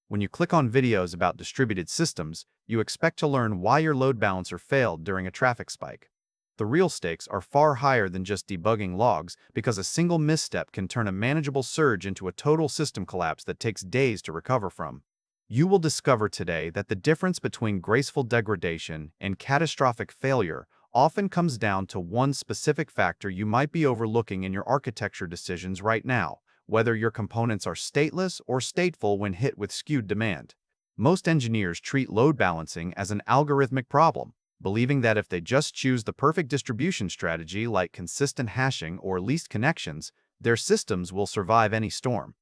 When you click on videos about distributed systems, you expect to learn why your load balancer failed during a traffic spike. The real stakes are far higher than just debugging logs, because a single misstep can turn a manageable surge into a total system collapse that takes days to recover from. You will discover today that the difference between graceful degradation and catastrophic failure often comes down to one specific factor you might be overlooking in your architecture decisions right now: whether your components are stateless or stateful when hit with skewed demand. Most engineers treat load balancing as an algorithmic problem, believing that if they just choose the perfect distribution strategy like consistent hashing or least connections, their systems will survive any storm.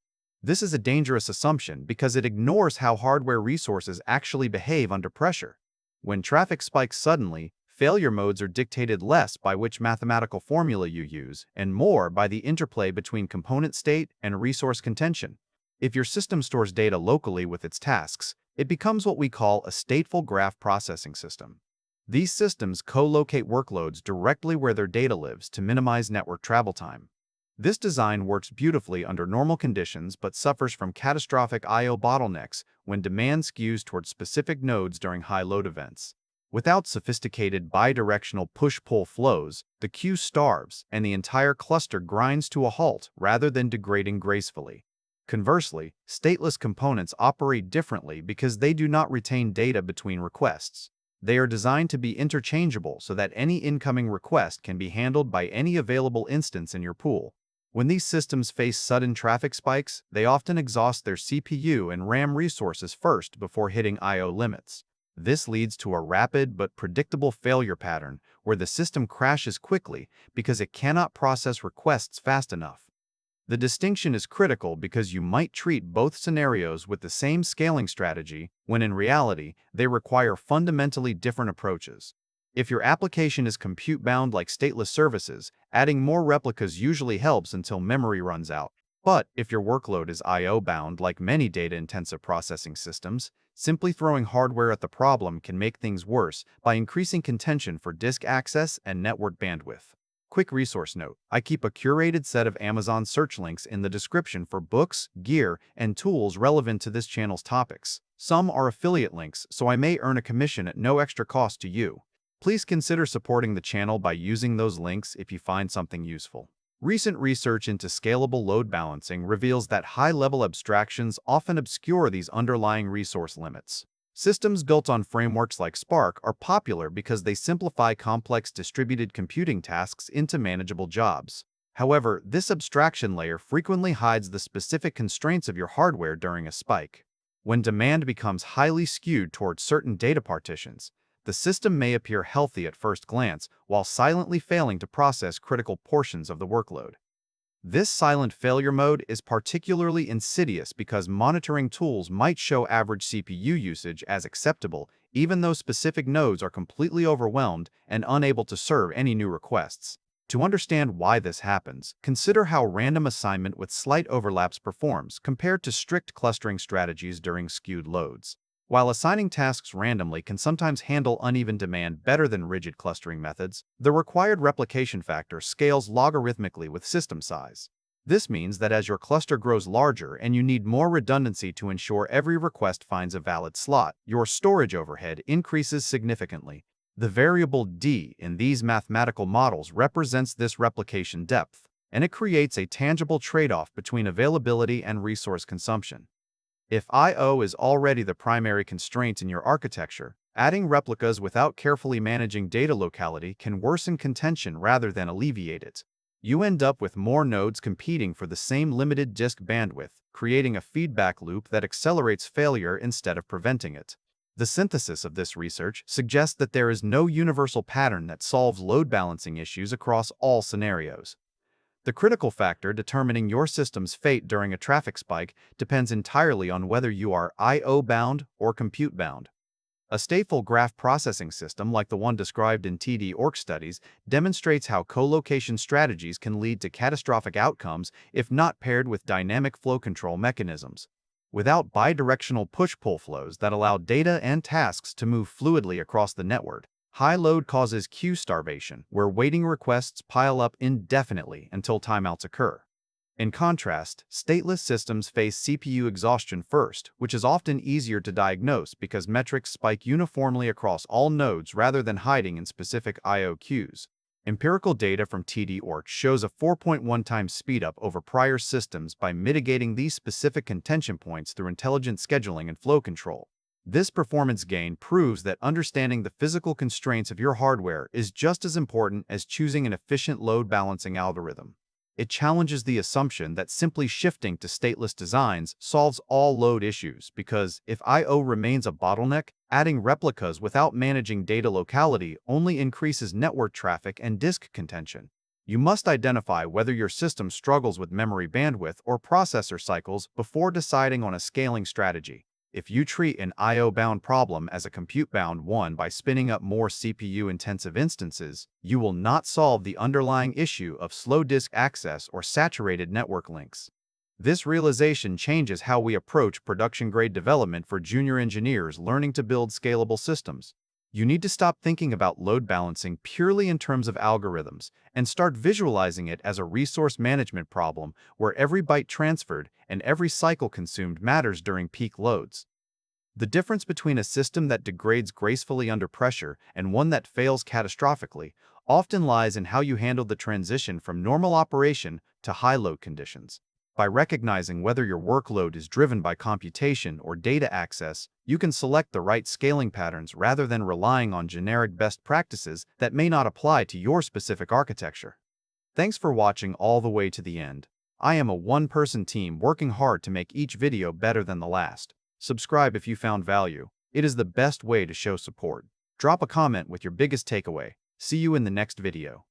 This is a dangerous assumption because it ignores how hardware resources actually behave under pressure. When traffic spikes suddenly, failure modes are dictated less by which mathematical formula you use and more by the interplay between component state and resource contention. If your system stores data locally with its tasks, it becomes what we call a stateful graph processing system. These systems co-locate workloads directly where their data lives to minimize network travel time. This design works beautifully under normal conditions but suffers from catastrophic I/O bottlenecks when demand skews toward specific nodes during high load events. Without sophisticated bidirectional push-pull flows, the queue starves and the entire cluster grinds to a halt rather than degrading gracefully. Conversely, stateless components operate differently because they do not retain data between requests. They are designed to be interchangeable so that any incoming request can be handled by any available instance in your pool. When these systems face sudden traffic spikes, they often exhaust their CPU and RAM resources first before hitting I/O limits. This leads to a rapid but predictable failure pattern where the system crashes quickly because it cannot process requests fast enough. The distinction is critical because you might treat both scenarios with the same scaling strategy when in reality they require fundamentally different approaches. If your application is compute-bound like stateless services, adding more replicas usually helps until memory runs out. But if your workload is I/O-bound like many data-intensive processing systems, simply throwing hardware at the problem can make things worse by increasing contention for disk access and network bandwidth. Quick resource note: I keep a curated set of Amazon search links in the description for books, gear, and tools relevant to this channel's topics. Some are affiliate links, so I may earn a commission at no extra cost to you. Please consider supporting the channel by using those links if you find something useful. Recent research into scalable load balancing reveals that high-level abstractions often obscure these underlying resource limits. Systems built on frameworks like Spark are popular because they simplify complex distributed computing tasks into manageable jobs. However, this abstraction layer frequently hides the specific constraints of your hardware during a spike. When demand becomes highly skewed towards certain data partitions, the system may appear healthy at first glance while silently failing to process critical portions of the workload. This silent failure mode is particularly insidious because monitoring tools might show average CPU usage as acceptable even though specific nodes are completely overwhelmed and unable to serve any new requests. To understand why this happens, consider how random assignment with slight overlaps performs compared to strict clustering strategies during skewed loads. While assigning tasks randomly can sometimes handle uneven demand better than rigid clustering methods, the required replication factor scales logarithmically with system size. This means that as your cluster grows larger and you need more redundancy to ensure every request finds a valid slot, your storage overhead increases significantly. The variable d in these mathematical models represents this replication depth, and it creates a tangible trade-off between availability and resource consumption. If I/O is already the primary constraint in your architecture, adding replicas without carefully managing data locality can worsen contention rather than alleviate it. You end up with more nodes competing for the same limited disk bandwidth, creating a feedback loop that accelerates failure instead of preventing it. The synthesis of this research suggests that there is no universal pattern that solves load balancing issues across all scenarios. The critical factor determining your system's fate during a traffic spike depends entirely on whether you are I/O-bound or compute-bound. A stateful graph processing system like the one described in TD-Orch studies demonstrates how co-location strategies can lead to catastrophic outcomes if not paired with dynamic flow control mechanisms. Without bidirectional push-pull flows that allow data and tasks to move fluidly across the network, high load causes queue starvation, where waiting requests pile up indefinitely until timeouts occur. In contrast, stateless systems face CPU exhaustion first, which is often easier to diagnose because metrics spike uniformly across all nodes rather than hiding in specific I/O queues. Empirical data from TD-Orch shows a 4.1 times speedup over prior systems by mitigating these specific contention points through intelligent scheduling and flow control. This performance gain proves that understanding the physical constraints of your hardware is just as important as choosing an efficient load balancing algorithm. It challenges the assumption that simply shifting to stateless designs solves all load issues because if I/O remains a bottleneck, adding replicas without managing data locality only increases network traffic and disk contention. You must identify whether your system struggles with memory bandwidth or processor cycles before deciding on a scaling strategy. If you treat an I/O-bound problem as a compute-bound one by spinning up more CPU-intensive instances, you will not solve the underlying issue of slow disk access or saturated network links. This realization changes how we approach production-grade development for junior engineers learning to build scalable systems. You need to stop thinking about load balancing purely in terms of algorithms and start visualizing it as a resource management problem where every byte transferred and every cycle consumed matters during peak loads. The difference between a system that degrades gracefully under pressure and one that fails catastrophically often lies in how you handle the transition from normal operation to high load conditions. By recognizing whether your workload is driven by computation or data access, you can select the right scaling patterns rather than relying on generic best practices that may not apply to your specific architecture. Thanks for watching all the way to the end. I am a one-person team working hard to make each video better than the last. Subscribe if you found value. It is the best way to show support. Drop a comment with your biggest takeaway. See you in the next video.